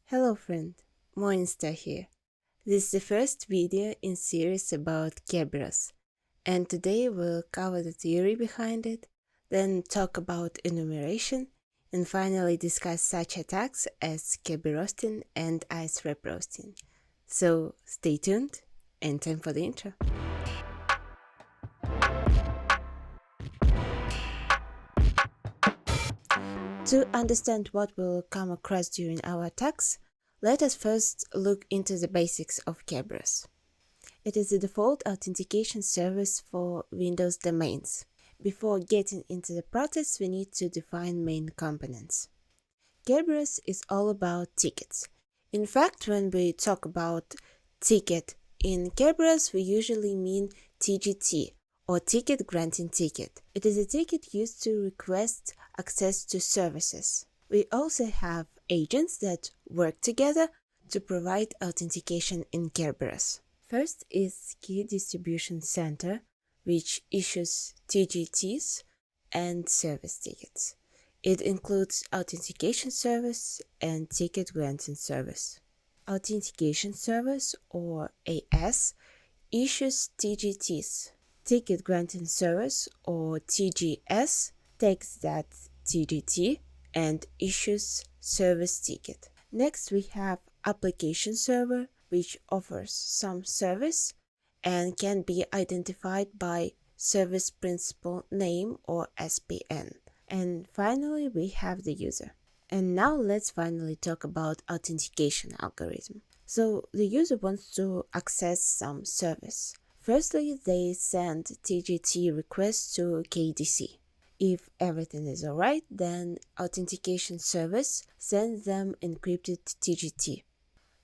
Hello friend, Morningstar here. This is the first video in series about Kerberos, and today we'll cover the theory behind it, then talk about enumeration, and finally discuss such attacks as Kerberoasting and ice wrap roasting. So stay tuned, and time for the intro. To understand what we'll come across during our attacks, let us first look into the basics of Kerberos. It is the default authentication service for Windows domains. Before getting into the process, we need to define main components. Kerberos is all about tickets. In fact, when we talk about ticket in Kerberos, we usually mean TGT, or Ticket Granting Ticket. It is a ticket used to request access to services. We also have agents that work together to provide authentication in Kerberos. First is Key Distribution Center, which issues TGTs and service tickets. It includes Authentication Service and Ticket Granting Service. Authentication Service, or AS, issues TGTs. Ticket Granting Service, or TGS, takes that TGT and issues service ticket. Next, we have Application Server, which offers some service and can be identified by Service Principal Name, or SPN. And finally, we have the user. And now let's finally talk about authentication algorithm. So the user wants to access some service. Firstly, they send TGT request to KDC. If everything is alright, then authentication service sends them encrypted TGT.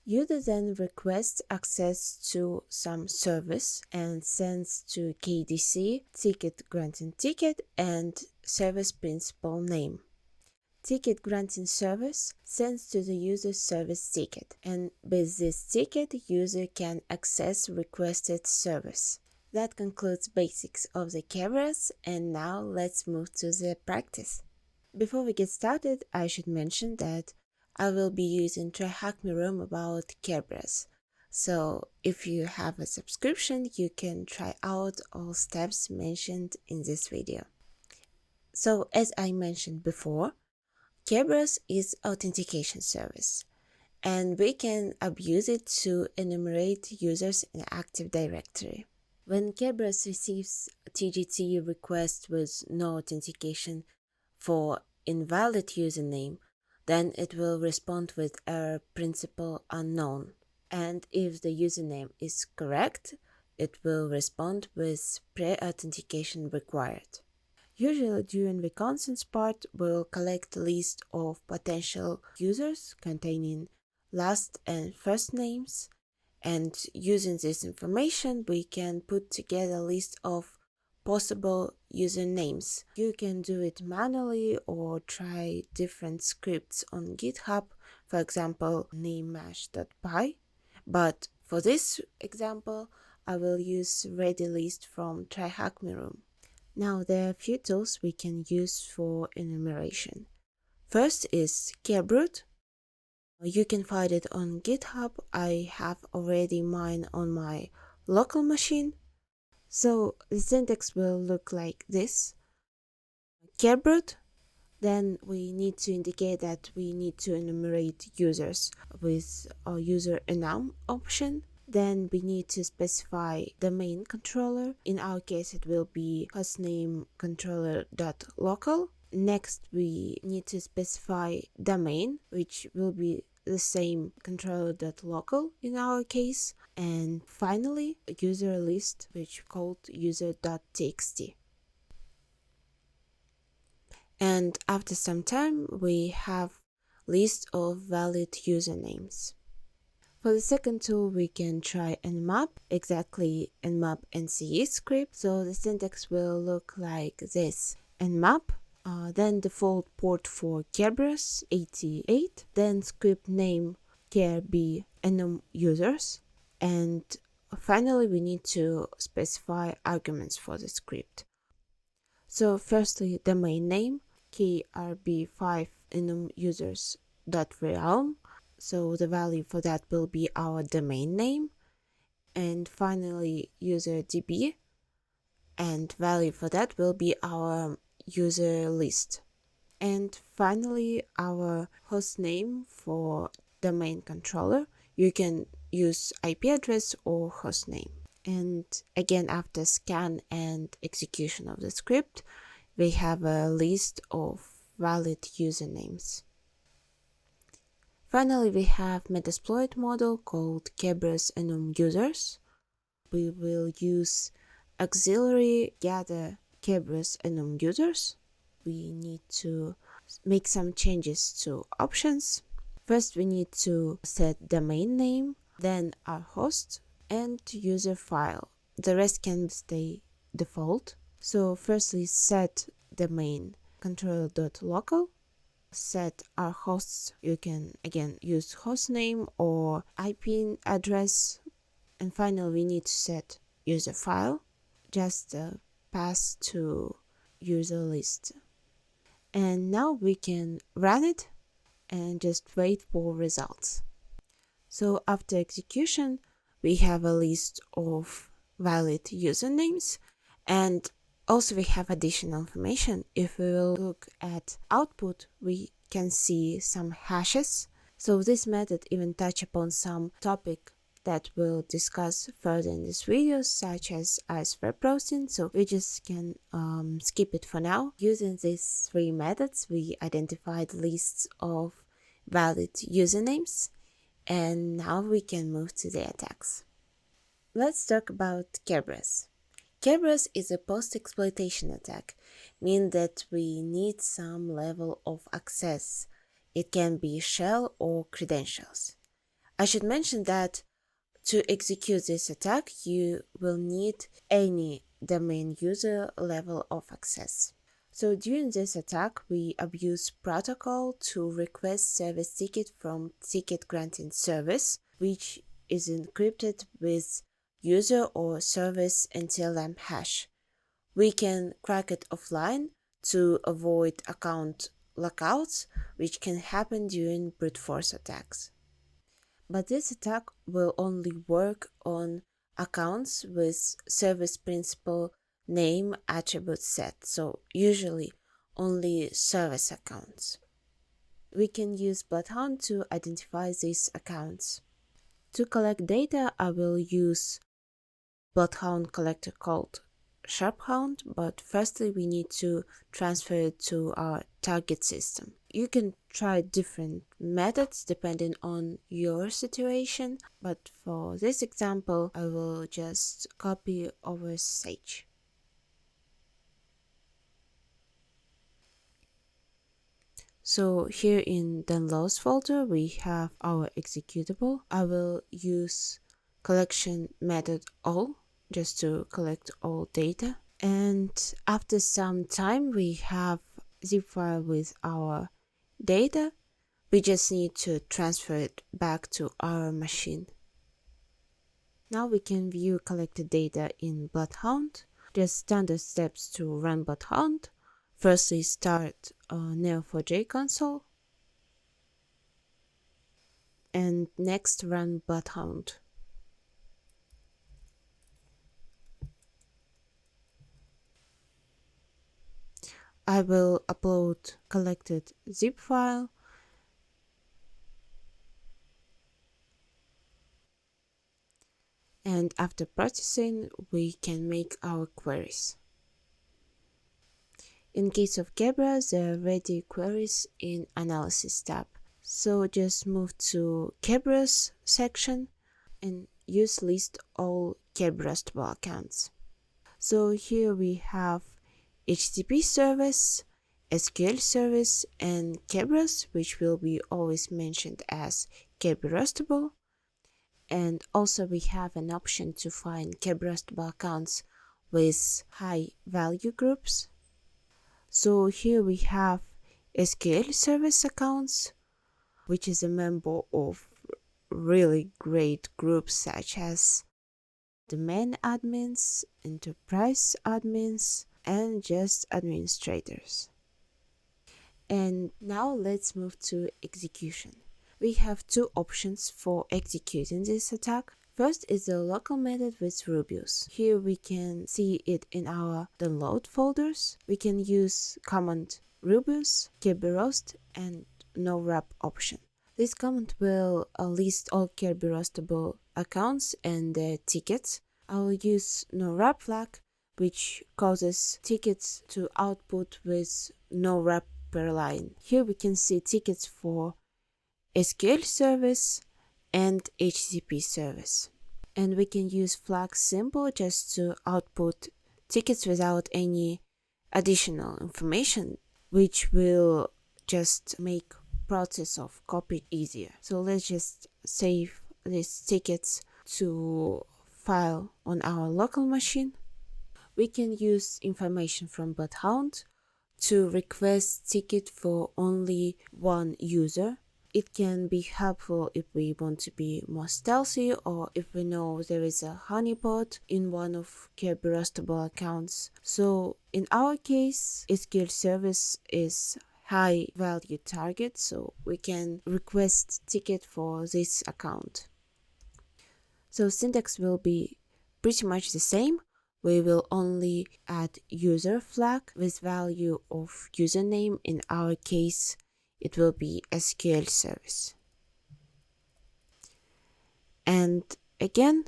User then requests access to some service and sends to KDC ticket granting ticket and service principal name. Ticket Granting Service sends to the user service ticket, and with this ticket, user can access requested service. That concludes basics of the Kerberos, and now let's move to the practice. Before we get started, I should mention that I will be using Try-Hack-Me-Room about Kerberos. So if you have a subscription, you can try out all steps mentioned in this video. So as I mentioned before, Kerberos is authentication service, and we can abuse it to enumerate users in Active Directory. When Kerberos receives TGT request with no authentication for invalid username, then it will respond with error principal unknown. And if the username is correct, it will respond with pre-authentication required. Usually during the consents part, we'll collect a list of potential users containing last and first names, and using this information we can put together a list of possible usernames. You can do it manually or try different scripts on GitHub, for example namemesh.py, but for this example I will use ready list from Try-Hack-Me-Room. Now there are a few tools we can use for enumeration. First is Kerbrute. You can find it on GitHub. I have already mine on my local machine. So the syntax will look like this. Kerbrute. Then we need to indicate that we need to enumerate users with a user enum option. Then we need to specify the main controller. In our case, it will be hostname controller.local. Next, we need to specify domain, which will be the same controller.local in our case. And finally, a user list, which called user.txt. And after some time, we have list of valid usernames. For the second tool, we can try Nmap, exactly Nmap NCE script. So the syntax will look like this. Nmap, then default port for Kerberos 88, then script name Kerb enum users, and finally we need to specify arguments for the script. So firstly, domain name Kerb5 enum users.realm. So the value for that will be our domain name. And finally, user DB. And value for that will be our user list. And finally, our host name for domain controller. You can use IP address or host name. And again, after scan and execution of the script, we have a list of valid usernames. Finally, we have Metasploit model called Kerberos enum users. We will use auxiliary gather Kerberos enum users. We need to make some changes to options. First, we need to set domain name, then our host and user file. The rest can stay default. So firstly, set domain controller.local. Set our hosts. You can again use hostname or IP address. And finally, we need to set user file. Just pass to user list. And now we can run it and just wait for results. So after execution, we have a list of valid usernames, and also we have additional information. If we will look at output, we can see some hashes. So this method even touch upon some topic that we'll discuss further in this video, such as Kerberoasting, so we just can skip it for now. Using these three methods, we identified lists of valid usernames, and now we can move to the attacks. Let's talk about Kerberos. Kerberos is a post-exploitation attack, meaning that we need some level of access. It can be shell or credentials. I should mention that to execute this attack, you will need any domain user level of access. So during this attack, we abuse protocol to request service ticket from ticket granting service, which is encrypted with user or service NTLM hash. We can crack it offline to avoid account lockouts, which can happen during brute force attacks. But this attack will only work on accounts with service principal name attribute set, so usually only service accounts. We can use Bloodhound to identify these accounts. To collect data, I will use Bloodhound collector called Sharphound, but firstly we need to transfer it to our target system. You can try different methods depending on your situation, but for this example I will just copy over Sage. So here in downloads folder we have our executable. I will use collection method all just to collect all data, and after some time we have zip file with our data. We just need to transfer it back to our machine. Now we can view collected data in Bloodhound. Just standard steps to run Bloodhound. Firstly, start Neo4j console, and next run Bloodhound. I will upload collected zip file, and after processing we can make our queries. In case of Kerberos, there are ready queries in Analysis tab. So just move to Kerberos section and use list all Kerberoastable accounts. So here we have HTTP service, SQL service, and Kerberos, which will be always mentioned as Kerberoastable. And also we have an option to find Kerberoastable accounts with high value groups. So here we have SQL service accounts, which is a member of really great groups such as domain admins, enterprise admins, and just administrators. And now let's move to execution. We have two options for executing this attack. First is the local method with Rubeus. Here we can see it in our download folders. We can use command Rubeus, Kerberoast, and no wrap option. This command will list all Kerberoastable accounts and their tickets. I will use no wrap flag, which causes tickets to output with no wrap per line. Here we can see tickets for SQL service and HTTP service. And we can use flag symbol just to output tickets without any additional information, which will just make process of copy easier. So let's just save these tickets to file on our local machine. We can use information from Bloodhound to request ticket for only one user. It can be helpful if we want to be more stealthy or if we know there is a honeypot in one of Kerberoastable accounts. So in our case, SQL service is high value target, so we can request ticket for this account. So syntax will be pretty much the same. We will only add user flag with value of username. In our case, it will be SQL service. And again,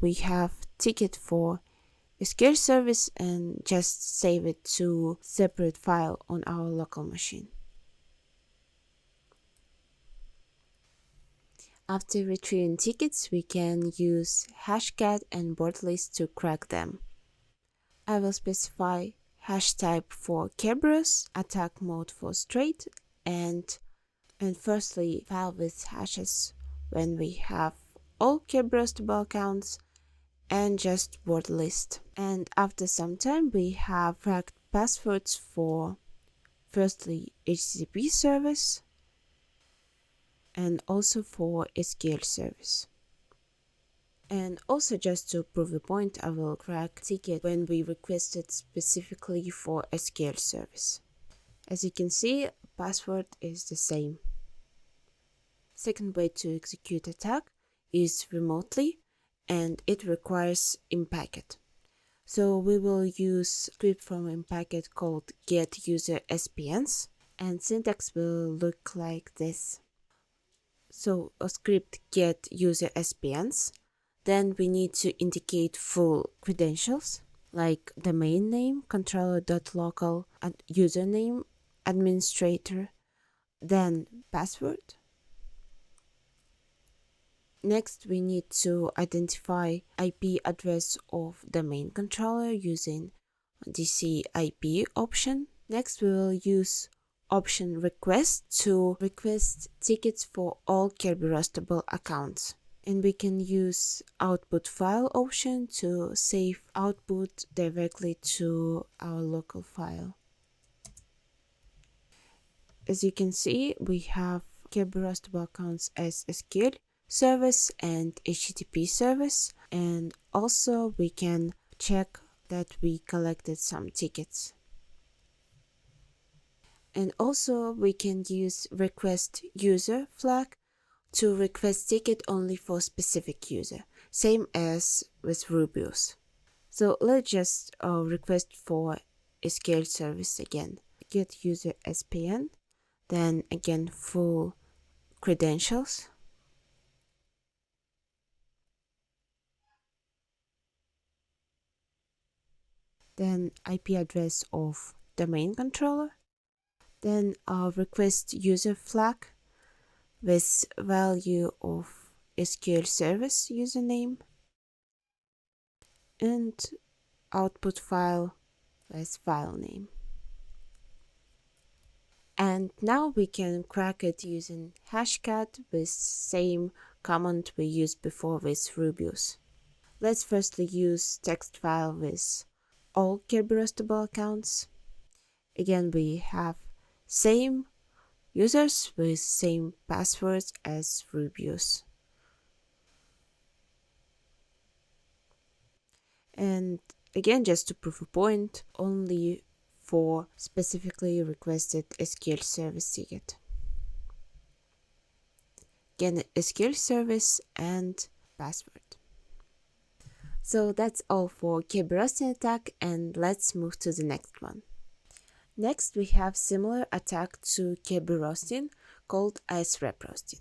we have ticket for SQL service and just save it to separate file on our local machine. After retrieving tickets, we can use Hashcat and word list to crack them. I will specify hash type for Kerberos, attack mode for straight, and firstly file with hashes when we have all Kerberoastable accounts and just word list. And after some time we have cracked passwords for firstly HTTP service and also for SQL service. And also, just to prove the point, I will crack ticket when we requested specifically for SQL service. As you can see, password is the same. Second way to execute attack is remotely, and it requires Impacket. So we will use script from Impacket called get user SPNs, and syntax will look like this. So a script get user SPNs. Then we need to indicate full credentials like domain name, controller.local, and username, administrator, then password. Next, we need to identify IP address of domain controller using DC IP option. Next, we will use option request to request tickets for all Kerberoastable accounts. And we can use output file option to save output directly to our local file. As you can see, we have Kerberoastable accounts as SQL service and HTTP service, and also we can check that we collected some tickets. And also we can use request user flag to request ticket only for specific user, same as with Rubeus. So let's just request for SQL service again. Get user SPN, then again full credentials. Then IP address of domain controller. Then request user flag with value of SQL service username, and output file with file name. And now we can crack it using Hashcat with same command we used before with Rubeus. Let's firstly use text file with all Kerberoastable accounts. Again, we have same users with same passwords as Rubeus. And again, just to prove a point, only for specifically requested SQL service ticket. again SQL service, and password. So that's all for Kerberoasting attack, and let's move to the next one. Next, we have similar attack to Kerberoasting called Roasting.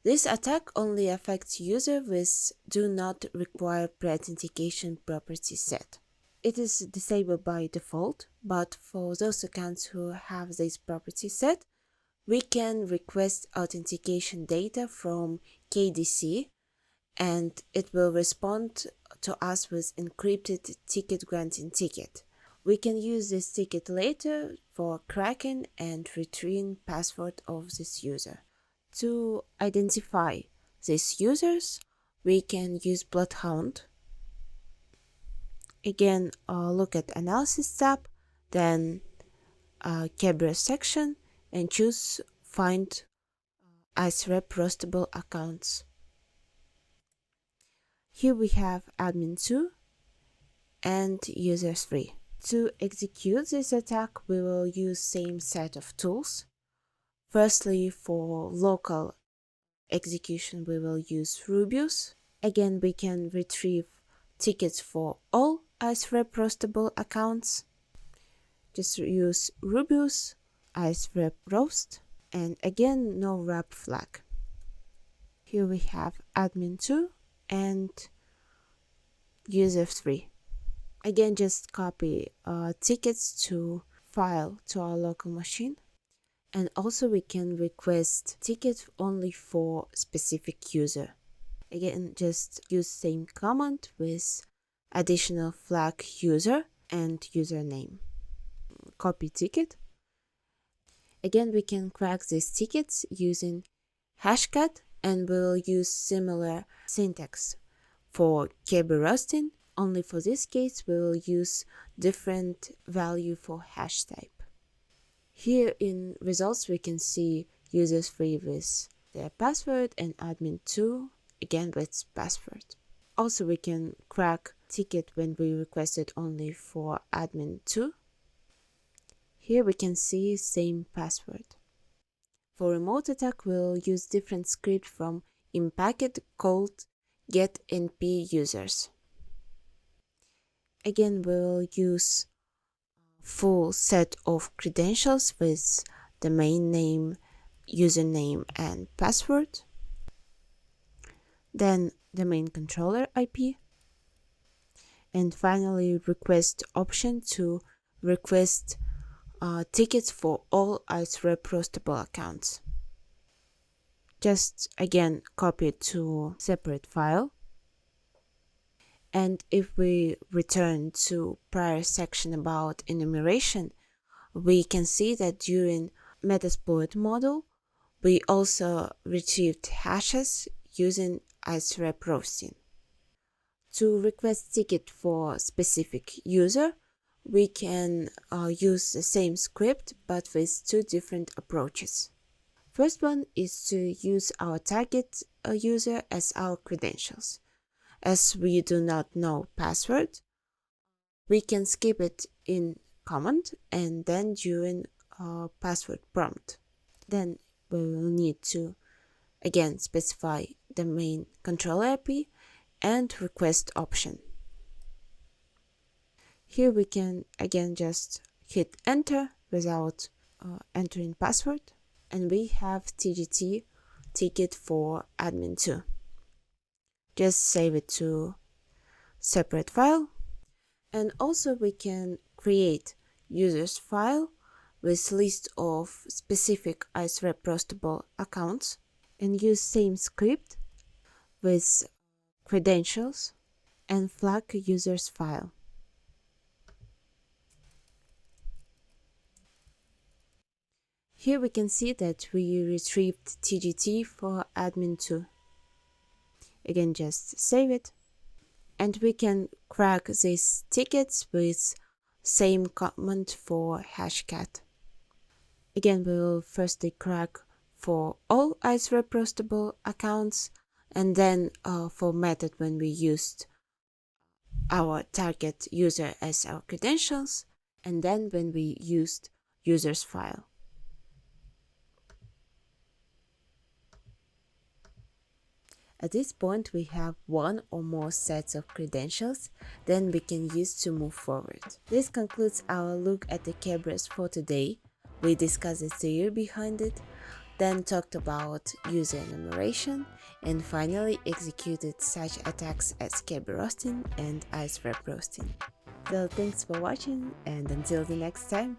This attack only affects user with do not require pre-authentication property set. It is disabled by default, but for those accounts who have this property set, we can request authentication data from KDC, and it will respond to us with encrypted ticket granting ticket. We can use this ticket later for cracking and retrieving password of this user. To identify these users, we can use Bloodhound. Again, look at Analysis tab, then Kerberos section, and choose Find Roastable accounts. Here we have admin2 and users3. To execute this attack, we will use same set of tools. Firstly, for local execution, we will use Rubeus. Again, we can retrieve tickets for all Roastable accounts. Just use Rubeus, roast, and again, no wrap flag. Here we have admin2 and user3. Again, just copy tickets to file to our local machine. And also we can request tickets only for specific user. Again, just use same command with additional flag user and username. Copy ticket. Again, we can crack these tickets using Hashcat, and we'll use similar syntax for Kerberoasting. Only for this case, we will use different value for hash type. Here in results, we can see users3 with their password and admin2 again with password. Also, we can crack ticket when we requested only for admin2. Here we can see same password. For remote attack, we'll use different script from Impacket called getNP_users. Again, we'll use full set of credentials with domain name, username, and password. Then domain controller IP. And finally, request option to request tickets for all Roastable accounts. Just again copy it to separate file. And if we return to prior section about enumeration, we can see that during Metasploit model, we also retrieved hashes using Roasting. To request ticket for specific user, we can use the same script but with two different approaches. First one is to use our target user as our credentials. As we do not know password, we can skip it in command and then during password prompt. Then we will need to again specify the main controller IP and request option. Here we can again just hit enter without entering password, and we have TGT ticket for admin2. Just save it to separate file, and also we can create users file with list of specific Roastable accounts and use same script with credentials and flag users file. Here we can see that we retrieved TGT for admin2. Again, just save it. And we can crack these tickets with same command for Hashcat. Again, we will firstly crack for all Roastable accounts, and then for method when we used our target user as our credentials, and then when we used users file. At this point, we have one or more sets of credentials then we can use to move forward. This concludes our look at the Kerberos for today. We discussed the theory behind it, then talked about user enumeration, and finally executed such attacks as Kerberoasting and Rubeus. So thanks for watching, and until the next time.